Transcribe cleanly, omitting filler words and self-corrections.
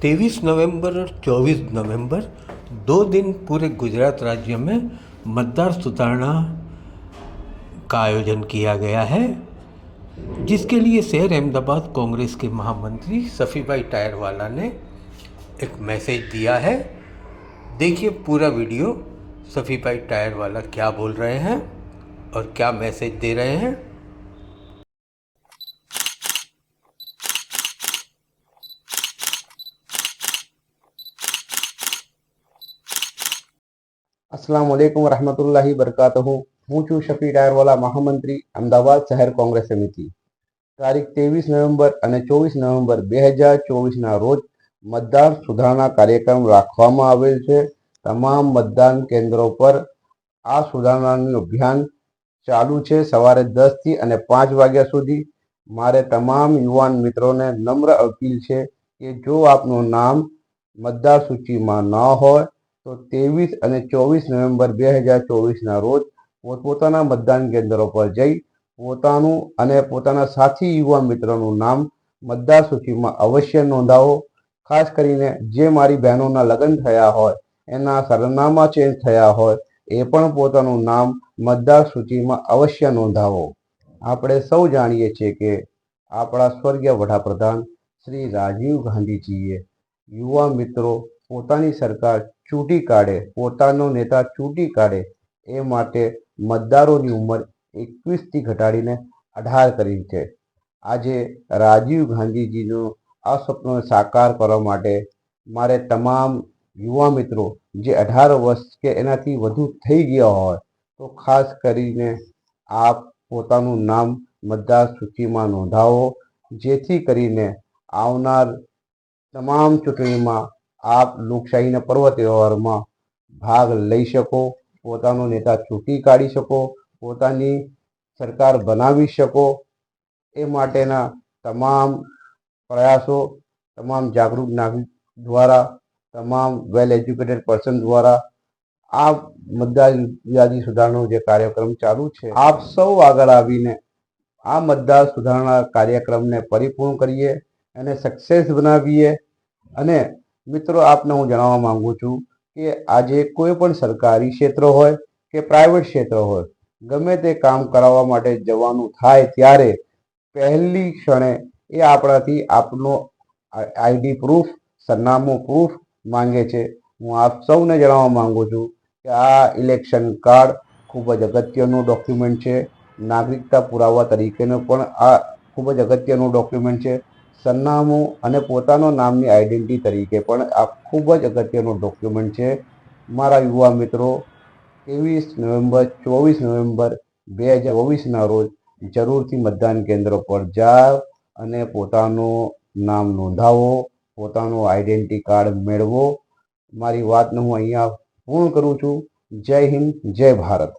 23 नवंबर और 24 नवंबर 2 दिन पूरे गुजरात राज्य में मतदार सुधारणा का आयोजन किया गया है, जिसके लिए शहर अहमदाबाद कांग्रेस के महामंत्री सफ़ीभाई टायरवाला ने एक मैसेज दिया है। देखिए पूरा वीडियो, सफ़ीभाई टायरवाला क्या बोल रहे हैं और क्या मैसेज दे रहे हैं। अस्सलाम वालेकुम रहमतुल्लाहि बरकातहू। હું છું શફી ટાયરવાલા, મહામંત્રી, અમદાવાદ શહેર કોંગ્રેસ સમિતિ। તારીખ 23 નવેમ્બર અને 24 નવેમ્બર 2024ના રોજ મતદાર સુધારણા કાર્યક્રમ રાખવામાં આવેલ છે। તમામ મતદાન કેન્દ્રો પર આ સુધારણાનું અભિયાન ચાલુ છે સવારે 10 થી અને 5 વાગ્યા સુધી। મારે તમામ યુવાન મિત્રોને નમ્ર અપીલ છે કે જો આપનું નામ મતદાર સૂચિમાં ન હોય તો 23 અને 24 નવેમ્બર 2024ના રોજ પોતપોતાના મતદાન કેન્દ્રો પર જઈ પોતાનું અને પોતાના સાથી યુવા મિત્રોનું નામ મતદાર સૂચિમાં અવશ્ય નોંધાવો। ખાસ કરીને જે મારી બહેનોના લગ્ન થયા હોય, એના સરનામા ચેન્જ થયા હોય, એ પણ પોતાનું નામ મતદાર સૂચિમાં અવશ્ય નોંધાવો। આપણે સૌ જાણીએ છીએ કે આપણા સ્વર્ગીય વડાપ્રધાન શ્રી રાજીવ ગાંધીજીએ યુવા મિત્રો પોતાની સરકાર ચૂંટી કાઢે, પોતાનો નેતા ચૂંટી કાઢે, એ માટે મતદારોની ઉંમર 21થી ઘટાડીને 18 કરી છે। આજે રાજીવ ગાંધીજીનું આ સપનું સાકાર કરવા માટે મારે તમામ યુવા મિત્રો જે 18 વર્ષ કે એનાથી વધુ થઈ ગયા હોય તો ખાસ કરીને આપ પોતાનું નામ મતદાર સૂચિમાં નોંધાવો, જેથી કરીને આવનાર તમામ ચૂંટણીમાં આપ લોકશાહીના પર્વ તહેવારમાં ભાગ લઈ શકો, પોતાનો નેતા ચૂંટી કાઢી શકો, પોતાની સરકાર બનાવી શકો। એ માટેના તમામ પ્રયાસો તમામ જાગૃત નાગરિક દ્વારા, તમામ વેલ એજ્યુકેટેડ પર્સન દ્વારા આ મતદાર યાદી સુધારણાનો જે કાર્યક્રમ ચાલુ છે, આપ સૌ આગળ આવીને આ મતદાર સુધારણા કાર્યક્રમને પરિપૂર્ણ કરીએ અને સક્સેસ બનાવીએ। અને મિત્રો, આપને હું જણાવવા માંગુ છું કે આજે કોઈ પણ સરકારી ક્ષેત્ર હોય કે પ્રાઇવેટ ક્ષેત્ર હોય, ગમે તે કામ કરાવવા માટે જવાનું થાય ત્યારે પહેલી ક્ષણે એ આપણાથી આપનો આઈડી પ્રૂફ, સરનામું પ્રૂફ માંગે છે। હું આપ સૌને જણાવવા માંગુ છું કે આ ઇલેક્શન કાર્ડ ખૂબ જ અગત્યનું ડોક્યુમેન્ટ છે। નાગરિકતા પુરાવા તરીકેનું પણ આ ખૂબ જ અગત્યનું ડોક્યુમેન્ટ છે। સરનામું અને પોતાનો નામની આઈડેન્ટિટી તરીકે પણ આ ખૂબ જ અગત્યનું ડોક્યુમેન્ટ છે। મારા યુવા મિત્રો, 23 નવેમ્બર 24 નવેમ્બર 2024ના રોજ જરૂરથી મતદાન કેન્દ્ર પર જાઓ અને પોતાનું નામ નોંધાવો, પોતાનું આઈડેન્ટિટી કાર્ડ મેળવો। મારી વાતને હું અહીંયા પૂર્ણ કરું છું। જય હિન્દ, જય ભારત।